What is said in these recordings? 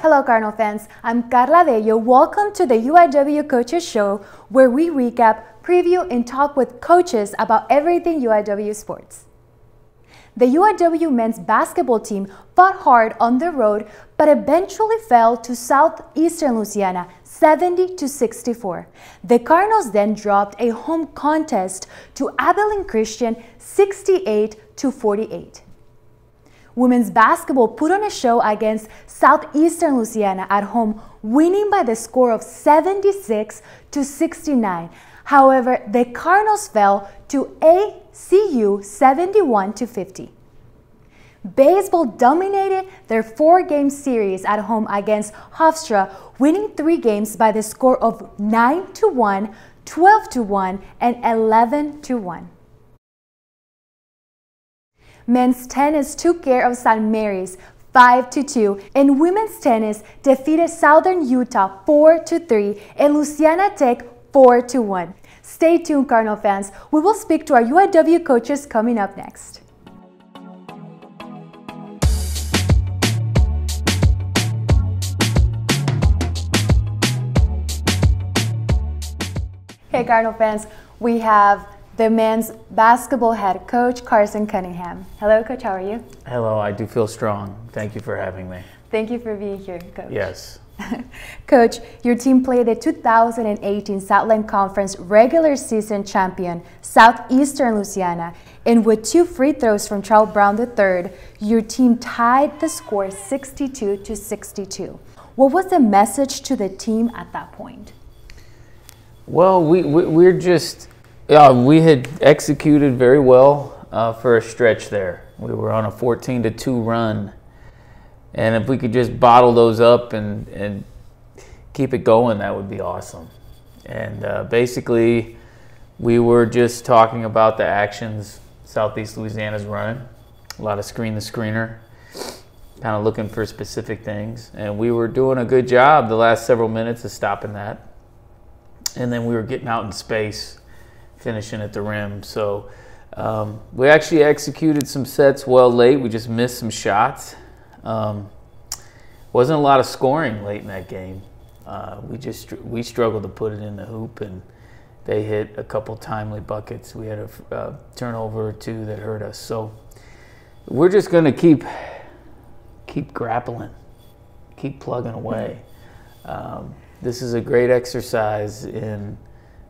Hello Cardinal fans, I'm Karla Bello. Welcome to the Uiw Coaches Show, where we recap, preview, and talk with coaches about everything Uiw sports. The Uiw men's basketball team fought hard on the road, but eventually fell to Southeastern Louisiana 70-64. The Cardinals then dropped a home contest to Abilene Christian 68-48. Women's basketball put on a show against Southeastern Louisiana at home, winning by the score of 76-69. However, the Cardinals fell to ACU 71-50. Baseball dominated their 4-game series at home against Hofstra, winning 3 games by the score of 9-1, 12-1, and 11-1. Men's tennis took care of St. Mary's 5-2, and women's tennis defeated Southern Utah 4-3 and Louisiana Tech 4-1. Stay tuned, Cardinal fans. We will speak to our Uiw coaches coming up next. Hey Cardinal fans, we have the men's basketball head coach, Carson Cunningham. Hello, Coach. How are you? Hello. I do feel strong. Thank you for having me. Thank you for being here, Coach. Yes. Coach, your team played the 2018 Southland Conference regular season champion, Southeastern Louisiana, and with 2 free throws from Charles Brown III, your team tied the score 62-62. What was the message to the team at that point? Well, we're just... we had executed very well for a stretch there. We were on a 14-2 run, and if we could just bottle those up and keep it going, that would be awesome. And basically, we were just talking about the actions Southeast Louisiana's running, a lot of screen the screener, kind of looking for specific things, and we were doing a good job the last several minutes of stopping that. And then we were getting out in space, finishing at the rim. So we actually executed some sets well late. We just missed some shots. Wasn't a lot of scoring late in that game. We struggled to put it in the hoop, and they hit a couple timely buckets. We had a turnover or 2 that hurt us. So we're just going to keep grappling, keep plugging away. This is a great exercise in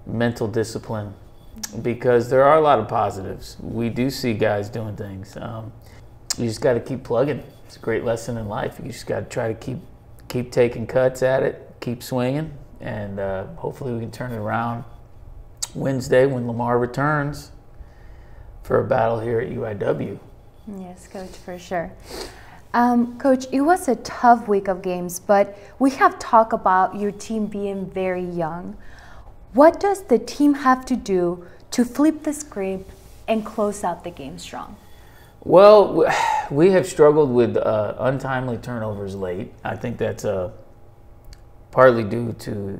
mental discipline, because there are a lot of positives. We do see guys doing things. You just got to keep plugging. It's a great lesson in life. You just got to try to keep taking cuts at it, keep swinging, and hopefully we can turn it around Wednesday when Lamar returns for a battle here at UIW. Yes, Coach, for sure. Coach, it was a tough week of games, but we have talked about your team being very young. What does the team have to do to flip the script and close out the game strong? Well, we have struggled with untimely turnovers late. I think that's partly due to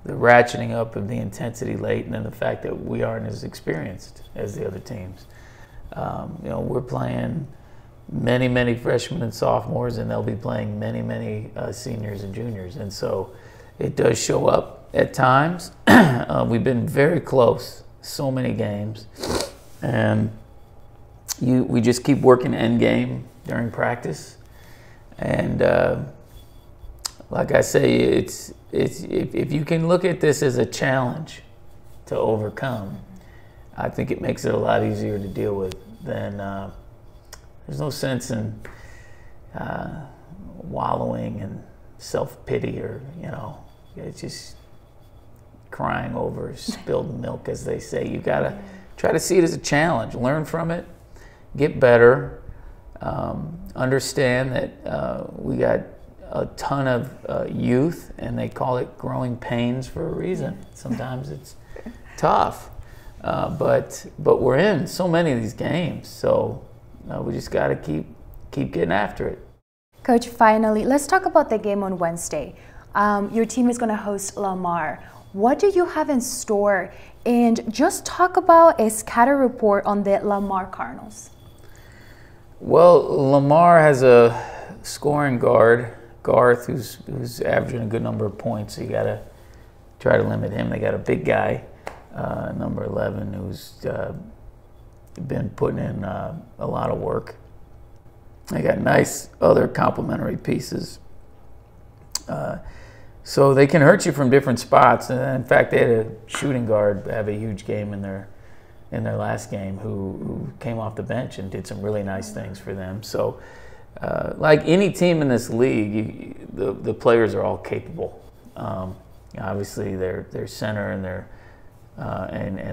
the ratcheting up of the intensity late, and then the fact that we aren't as experienced as the other teams. We're playing many freshmen and sophomores, and they'll be playing many seniors and juniors, and so it does show up at times. We've been very close so many games, and we just keep working end game during practice. And like I say, it's if you can look at this as a challenge to overcome, I think it makes it a lot easier to deal with than there's no sense in wallowing in self-pity, or it's just crying over spilled milk, as they say. You gotta try to see it as a challenge, learn from it, get better, understand that we got a ton of youth, and they call it growing pains for a reason. Sometimes it's tough, but we're in so many of these games, so we just got to keep getting after it. Coach, finally, let's talk about the game on Wednesday. Your team is going to host Lamar. What do you have in store? And just talk about a scatter report on the Lamar Cardinals. Well, Lamar has a scoring guard Garth, who's averaging a good number of points, so you got to try to limit him. They got a big guy, number 11, who's been putting in a lot of work. They got nice other complementary pieces. So they can hurt you from different spots. And in fact, they had a shooting guard have a huge game in their last game who came off the bench and did some really nice things for them. So like any team in this league, the players are all capable. Obviously, their center and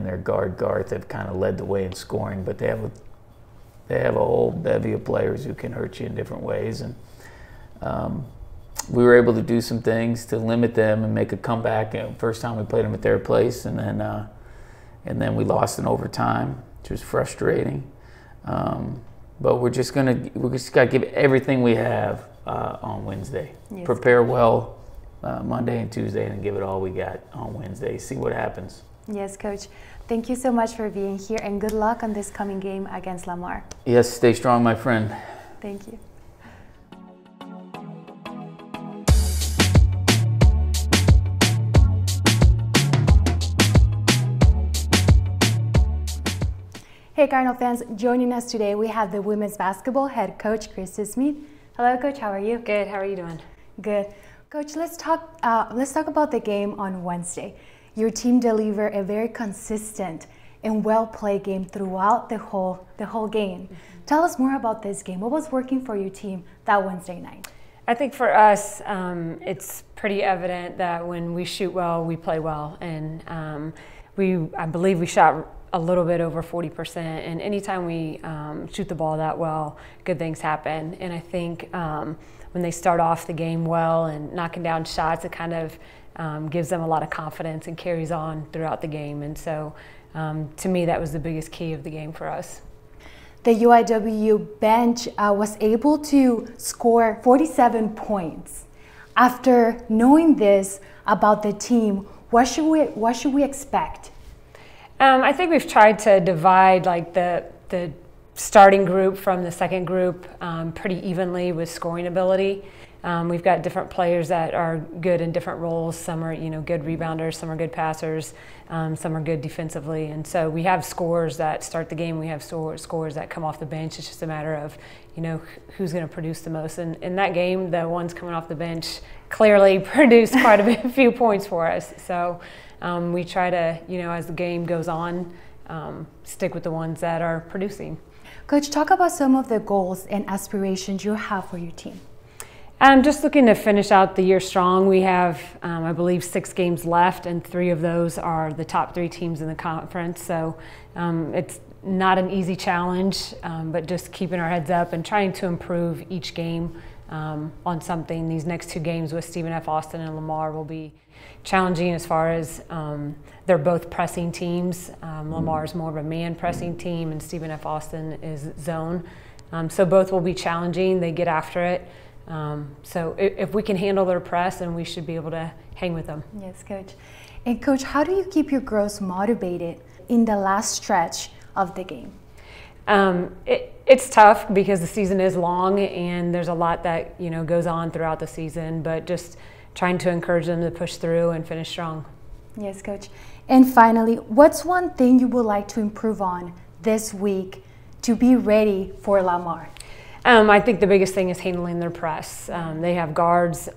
their guard Garth have kind of led the way in scoring, but they have a whole bevy of players who can hurt you in different ways. And we were able to do some things to limit them and make a comeback. First time we played them at their place, and then we lost in overtime, which was frustrating. But we just got to give everything we have on Wednesday. Yes. Prepare well Monday and Tuesday, and give it all we got on Wednesday. See what happens. Yes, Coach. Thank you so much for being here, and good luck on this coming game against Lamar. Yes, stay strong, my friend. Thank you. Hey Cardinal fans, joining us today we have the women's basketball head coach, Christy. Hello Coach, how are you? Good, how are you doing? Good. Coach, let's talk about the game on Wednesday. Your team delivered a very consistent and well-played game throughout the whole game. Mm-hmm. Tell us more about this game. What was working for your team that Wednesday night? I think for us, it's pretty evident that when we shoot well, we play well. And I believe we shot a little bit over 40%, and anytime we shoot the ball that well, good things happen. And I think when they start off the game well and knocking down shots, it kind of gives them a lot of confidence and carries on throughout the game. And so to me, that was the biggest key of the game for us. The UIW bench was able to score 47 points. After knowing this about the team, what should we expect? I think we've tried to divide like the starting group from the second group pretty evenly with scoring ability. We've got different players that are good in different roles. Some are good rebounders, some are good passers, some are good defensively. And so we have scorers that start the game. We have scorers that come off the bench. It's just a matter of who's going to produce the most. And in that game, the ones coming off the bench clearly produced quite a few points for us. So we try to, as the game goes on, stick with the ones that are producing. Coach, talk about some of the goals and aspirations you have for your team. I'm just looking to finish out the year strong. We have, I believe, 6 games left, and 3 of those are the top 3 teams in the conference. So it's not an easy challenge, but just keeping our heads up and trying to improve each game on something. These next 2 games with Stephen F. Austin and Lamar will be challenging as far as they're both pressing teams. Lamar is more of a man pressing team, and Stephen F. Austin is zone. So both will be challenging. They get after it. So if we can handle their press, then we should be able to hang with them. Yes, Coach. And Coach, how do you keep your girls motivated in the last stretch of the game? It's tough because the season is long and there's a lot that goes on throughout the season, but just trying to encourage them to push through and finish strong. Yes, Coach. And finally, what's one thing you would like to improve on this week to be ready for Lamar? I think the biggest thing is handling their press. They have guards.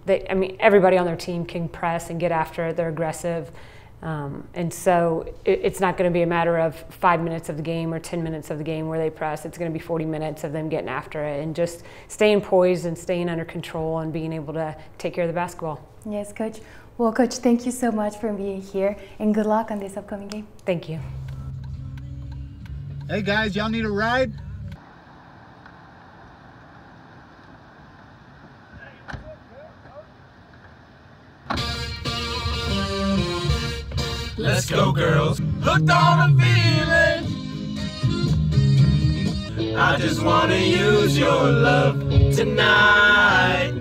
Everybody on their team can press and get after it. They're aggressive. And so it's not going to be a matter of 5 minutes of the game or 10 minutes of the game where they press. It's going to be 40 minutes of them getting after it and just staying poised and staying under control and being able to take care of the basketball. Yes, Coach. Well, Coach, thank you so much for being here, and good luck on this upcoming game. Thank you. Hey, guys, y'all need a ride? Let's go, girls. Hooked on a feeling. I just wanna use your love tonight.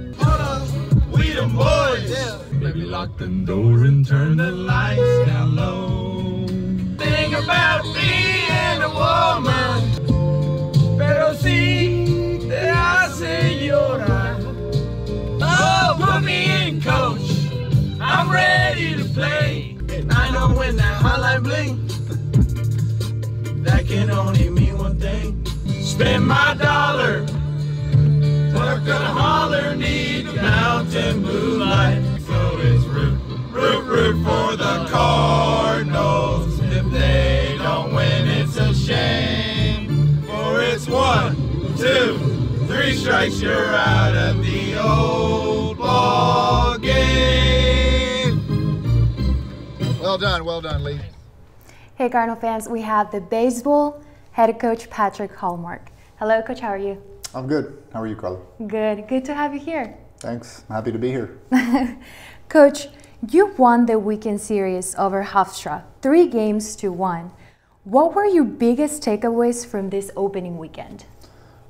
We the boys. Yeah. Baby, lock the door and turn the lights down low. Think about being a woman. Pero si te hace llorar. thing. That can only mean one thing. Spend my dollar. Park a holler, need the mountain moonlight. So it's root, root, root for the Cardinals. If they don't win, it's a shame. For it's 1, 2, 3 strikes, you're out of the old ball game. Well done, Lee. Hey Cardinal fans, we have the baseball head coach Patrick Hallmark. Hello coach, how are you? I'm good. How are you, Karla? Good to have you here. Thanks. I'm happy to be here. Coach, you won the weekend series over Hofstra, 3-1. What were your biggest takeaways from this opening weekend?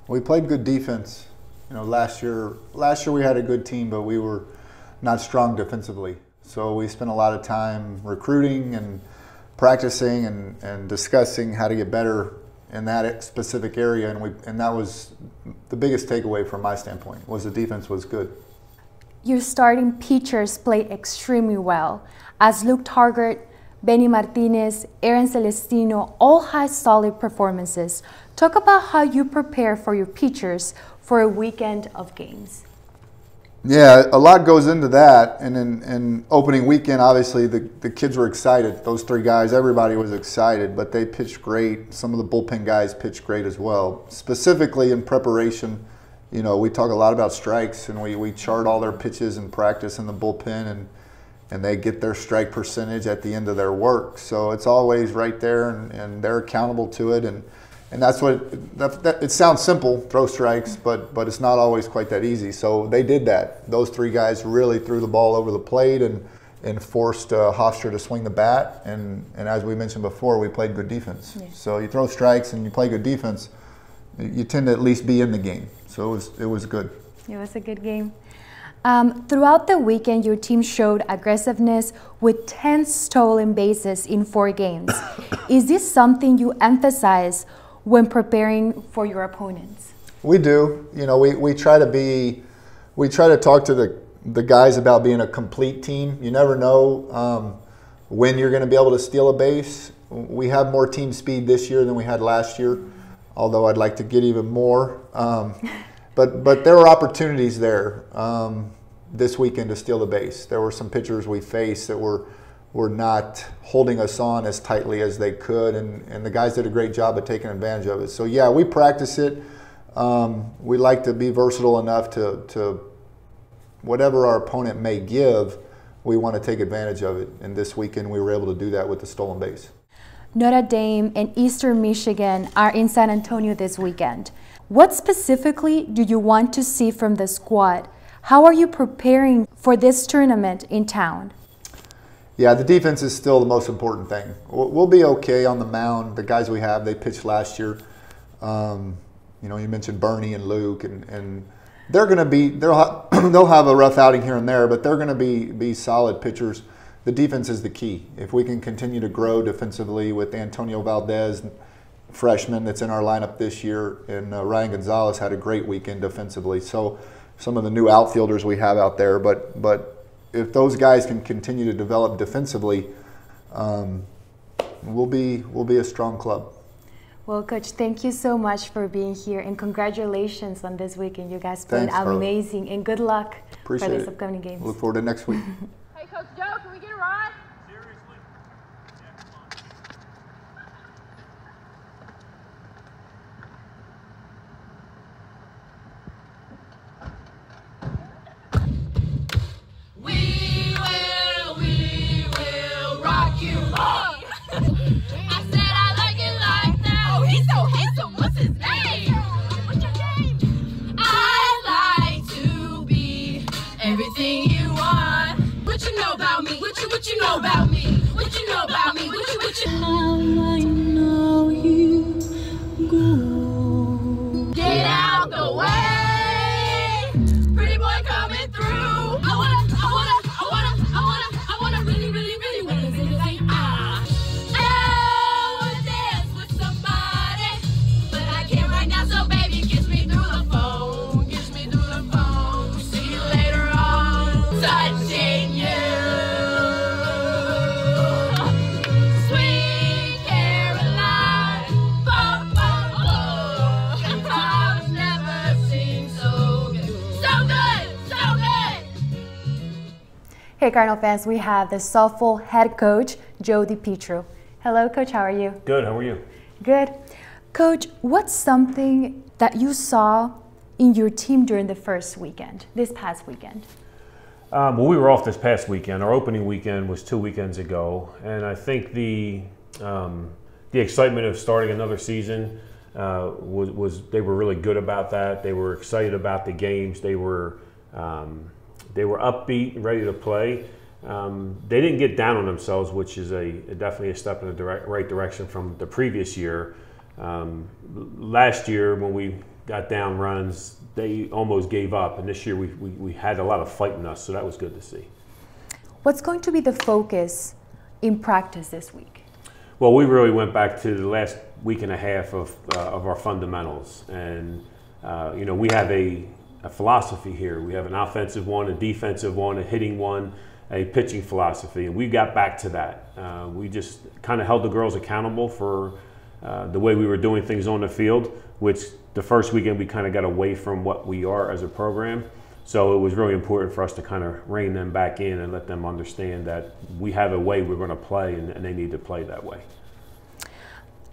We played good defense. You know, last year we had a good team, but we were not strong defensively. So we spent a lot of time recruiting and practicing and discussing how to get better in that specific area, and that was the biggest takeaway from my standpoint, was the defense was good. Your starting pitchers played extremely well, as Luke Targert, Benny Martinez, Aaron Celestino all had solid performances. Talk about how you prepare for your pitchers for a weekend of games. Yeah, a lot goes into that, and in opening weekend, obviously the kids were excited. Those 3 guys, everybody was excited, but they pitched great. Some of the bullpen guys pitched great as well. Specifically in preparation, you know, we talk a lot about strikes, and we chart all their pitches in practice in the bullpen, and they get their strike percentage at the end of their work. So it's always right there, and they're accountable to it, and that's what it sounds simple, throw strikes, but it's not always quite that easy. So they did that. Those 3 guys really threw the ball over the plate and forced Hofstra to swing the bat. And as we mentioned before, we played good defense. Yeah. So you throw strikes and you play good defense, you tend to at least be in the game. So it was good. It was a good game. Throughout the weekend, your team showed aggressiveness with 10 stolen bases in 4 games. Is this something you emphasize when preparing for your opponents? We do. You know, we try to talk to the guys about being a complete team. You never know when you're going to be able to steal a base. We have more team speed this year than we had last year, although I'd like to get even more. But there were opportunities there this weekend to steal the base. There were some pitchers we faced that were not holding us on as tightly as they could, and the guys did a great job of taking advantage of it. So yeah, we practice it. We like to be versatile enough to whatever our opponent may give, we want to take advantage of it. And this weekend we were able to do that with the stolen base. Notre Dame and Eastern Michigan are in San Antonio this weekend. What specifically do you want to see from the squad? How are you preparing for this tournament in town? Yeah, the defense is still the most important thing. We'll be okay on the mound. The guys we have, they pitched last year. You know, you mentioned Bernie and Luke, and they're going to be they'll have a rough outing here and there, but they're going to be solid pitchers. The defense is the key. If we can continue to grow defensively with Antonio Valdez, freshman that's in our lineup this year, and Ryan Gonzalez had a great weekend defensively. So some of the new outfielders we have out there, but if those guys can continue to develop defensively, we'll be a strong club. Well, Coach, thank you so much for being here, and congratulations on this weekend. You guys played amazing, and good luck for this upcoming games. Look forward to next week. Hey, Coach Joe, can we get a ride? Seriously? Yeah, come on. We will rock you all. I said I like it like that. Oh, he's so handsome. What's his name? What's your name? I like to be everything you want. What you know about me? What you know about me? What you know about me? What you I know you go. Get out the way. Pretty boy coming through. I wanna really wanna say ah. I wanna dance with somebody, but I can't right now, so baby, kiss me through the phone. Kiss me through the phone. See you later on. Touching you. Sweet Hey, Cardinal fans, we have the softball head coach, Joe DiPietro. Hello, Coach. How are you? Good. How are you? Good. Coach, what's something that you saw in your team during the first weekend, this past weekend? Well, we were off this past weekend. Our opening weekend was 2 weekends ago, and I think the excitement of starting another season was they were really good about that. They were excited about the games. They were upbeat, ready to play. They didn't get down on themselves, which is definitely a step in the right direction from the previous year. Last year, when we got down runs, they almost gave up, and this year we had a lot of fight in us, so that was good to see. What's going to be the focus in practice this week? Well, we really went back to the last week and a half of our fundamentals, and we have a philosophy here. We have an offensive one, a defensive one, a hitting one, a pitching philosophy, and we got back to that. We just kind of held the girls accountable for the way we were doing things on the field, which the first weekend we kind of got away from what we are as a program. So it was really important for us to kind of rein them back in and let them understand that we have a way we're going to play, and they need to play that way.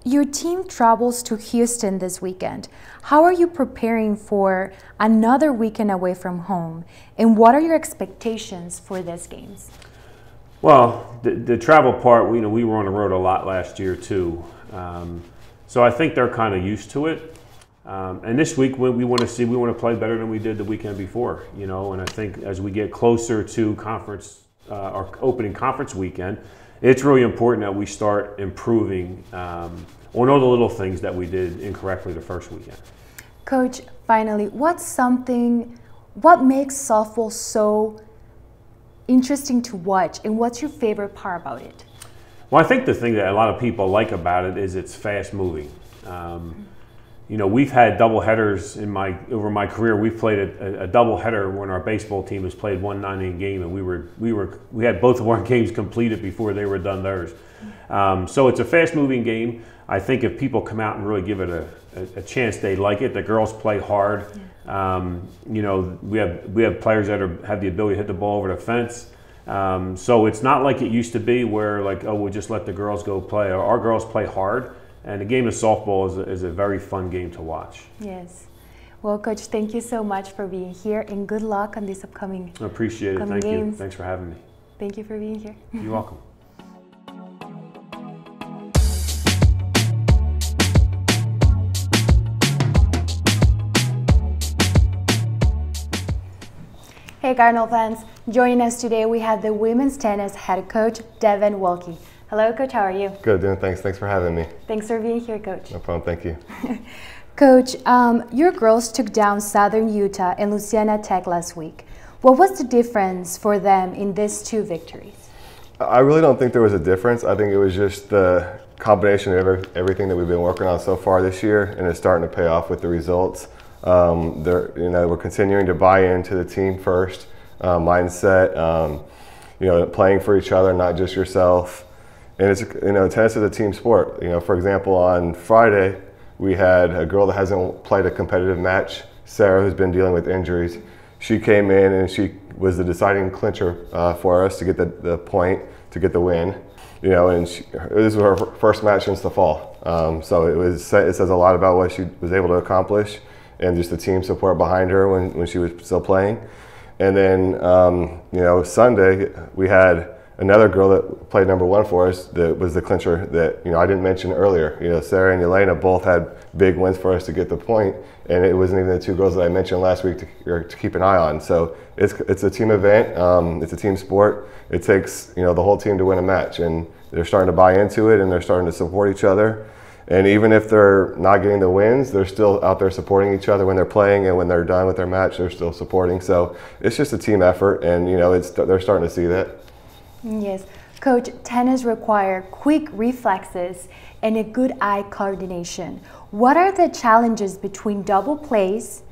Your team travels to Houston this weekend. How are you preparing for another weekend away from home? And what are your expectations for these games? Well, the travel part, we were on the road a lot last year too. So I think they're kind of used to it. And this week we want to play better than we did the weekend before, and I think as we get closer to our opening conference weekend, it's really important that we start improving on all the little things that we did incorrectly the first weekend. Coach, finally, what makes softball so interesting to watch, and what's your favorite part about it? Well, I think the thing that a lot of people like about it is it's fast moving. We've had double headers over my career. We've played a double header when our baseball team has played one 9-inning game, and we had both of our games completed before they were done theirs. So it's a fast-moving game. I think if people come out and really give it a chance, they like it. The girls play hard. We have players that have the ability to hit the ball over the fence. So it's not like it used to be where we'll just let the girls go play. Our girls play hard. And the game of softball is a very fun game to watch. Yes. Well, Coach, thank you so much for being here, and good luck on this upcoming games. I appreciate it. Thank you. Thanks for having me. Thank you for being here. You're welcome. Hey, Cardinal fans. Joining us today, we have the women's tennis head coach, Devin Wilke. Hello, Coach. How are you? Good, doing. Thanks. Thanks for having me. Thanks for being here, Coach. No problem. Thank you. Coach, your girls took down Southern Utah and Louisiana Tech last week. What was the difference for them in these two victories? I really don't think there was a difference. I think it was just the combination of everything that we've been working on so far this year, and it's starting to pay off with the results. We're continuing to buy into the team first mindset. Playing for each other, not just yourself. And it's tennis is a team sport. For example, on Friday we had a girl that hasn't played a competitive match, Sarah, who's been dealing with injuries. She came in and she was the deciding clincher for us to get the point, to get the win. And this was her first match since the fall. So it says a lot about what she was able to accomplish, and just the team support behind her when she was still playing. And then Sunday we had another girl that played number one for us that was the clincher that I didn't mention earlier. Sarah and Elena both had big wins for us to get the point, and it wasn't even the two girls that I mentioned last week to keep an eye on. So it's a team event. It's a team sport. It takes the whole team to win a match, and they're starting to buy into it, and they're starting to support each other. And even if they're not getting the wins, they're still out there supporting each other when they're playing, and when they're done with their match, they're still supporting. So it's just a team effort, and they're starting to see that. Yes. Coach, tennis requires quick reflexes and a good eye coordination. What are the challenges between double plays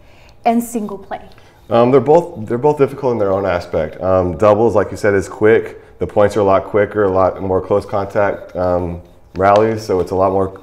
and single play? They're both difficult in their own aspect. Doubles, like you said, is quick. The points are a lot quicker, a lot more close contact rallies, so it's a lot more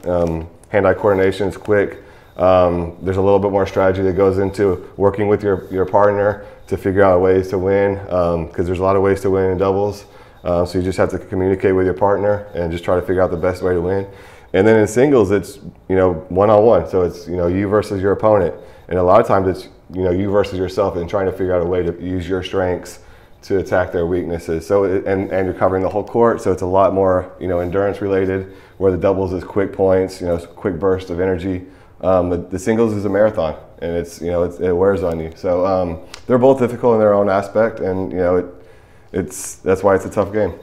hand-eye coordination. It's quick. There's a little bit more strategy that goes into working with your partner to figure out ways to win, because there's a lot of ways to win in doubles. So you just have to communicate with your partner and just try to figure out the best way to win. And then in singles, it's one-on-one. So it's you versus your opponent, and a lot of times it's you versus yourself and trying to figure out a way to use your strengths to attack their weaknesses. So and you're covering the whole court, so it's a lot more endurance related. Where the doubles is quick points, quick burst of energy. The singles is a marathon, and it wears on you. So they're both difficult in their own aspect, and that's why it's a tough game.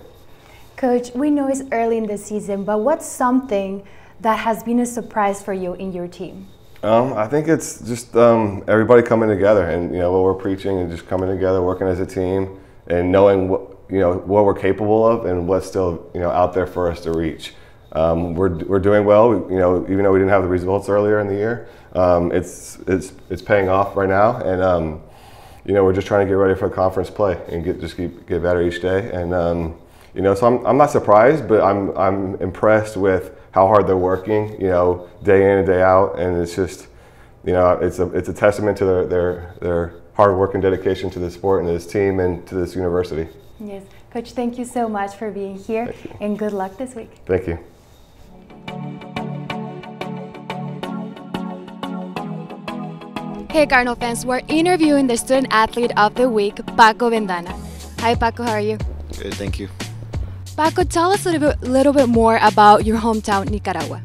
Coach, we know it's early in the season, but what's something that has been a surprise for you in your team? I think it's just everybody coming together, and what we're preaching, and just coming together, working as a team, and knowing what we're capable of and what's still out there for us to reach. We're doing well. Even though we didn't have the results earlier in the year, it's paying off right now, and we're just trying to get ready for conference play and get better each day. And so I'm not surprised, but I'm impressed with how hard they're working, day in and day out, and it's just, it's a testament to their hard work and dedication to the sport and to this team and to this university. Yes, Coach, thank you so much for being here, and good luck this week. Thank you. Hey Cardinal fans, we're interviewing the Student Athlete of the Week, Paco Vendana. Hi Paco, how are you? Good, thank you. Paco, tell us a little bit more about your hometown, Nicaragua.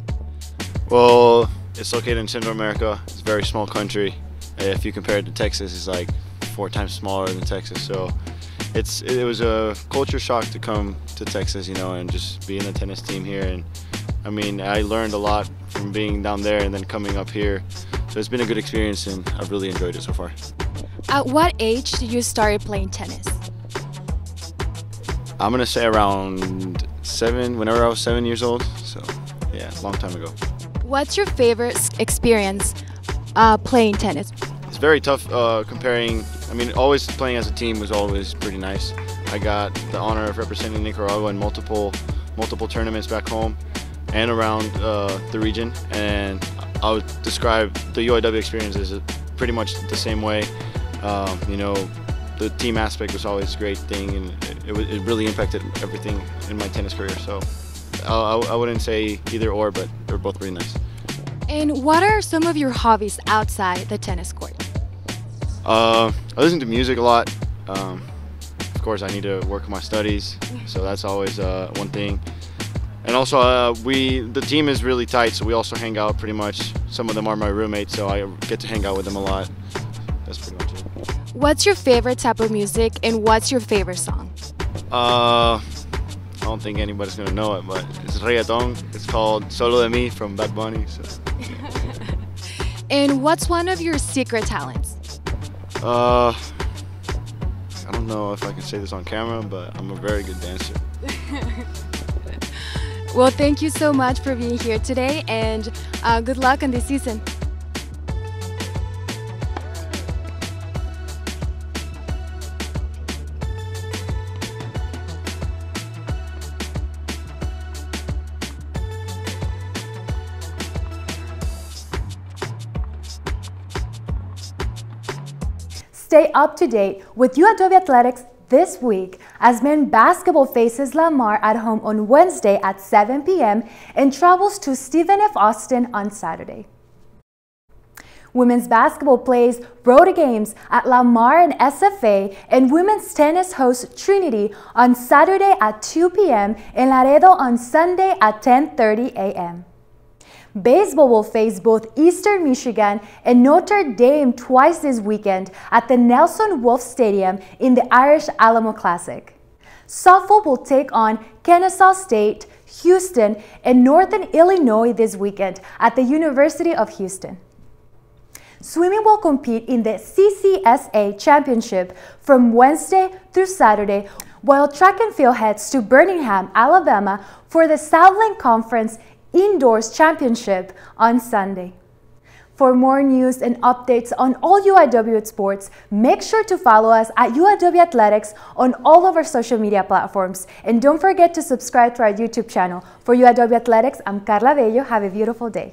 Well, it's located in Central America. It's a very small country. If you compare it to Texas, it's like 4 times smaller than Texas. So it was a culture shock to come to Texas, and just be in the tennis team here. And I mean, I learned a lot from being down there and then coming up here. So it's been a good experience, and I've really enjoyed it so far. At what age did you start playing tennis? I'm gonna say around 7, whenever I was 7 years old. So yeah, a long time ago. What's your favorite experience playing tennis? It's very tough comparing. I mean, always playing as a team was always pretty nice. I got the honor of representing Nicaragua in multiple tournaments back home and around the region, and I would describe the UIW experience as pretty much the same way. The team aspect was always a great thing, and it really impacted everything in my tennis career. So I wouldn't say either or, but they're both really nice. And what are some of your hobbies outside the tennis court? I listen to music a lot. Of course, I need to work on my studies, so that's always one thing. And also, the team is really tight, so we also hang out pretty much. Some of them are my roommates, so I get to hang out with them a lot. That's pretty much it. What's your favorite type of music, and what's your favorite song? I don't think anybody's gonna know it, but it's reggaeton. It's called Solo de Mi from Bad Bunny. So. And what's one of your secret talents? I don't know if I can say this on camera, but I'm a very good dancer. Well, thank you so much for being here today, and good luck on this season. Stay up to date with UIW Athletics this week as men basketball faces Lamar at home on Wednesday at 7 p.m. and travels to Stephen F. Austin on Saturday. Women's basketball plays road games at Lamar and SFA, and women's tennis hosts Trinity on Saturday at 2 p.m. and Laredo on Sunday at 10:30 a.m. Baseball will face both Eastern Michigan and Notre Dame twice this weekend at the Nelson Wolff Stadium in the Irish Alamo Classic. Softball will take on Kennesaw State, Houston, and Northern Illinois this weekend at the University of Houston. Swimming will compete in the CCSA Championship from Wednesday through Saturday, while track and field heads to Birmingham, Alabama for the Southland Conference Indoors Championship on Sunday. For more news and updates on all UIW sports, make sure to follow us at UIW Athletics on all of our social media platforms. And don't forget to subscribe to our YouTube channel. For UIW Athletics, I'm Karla Bello. Have a beautiful day.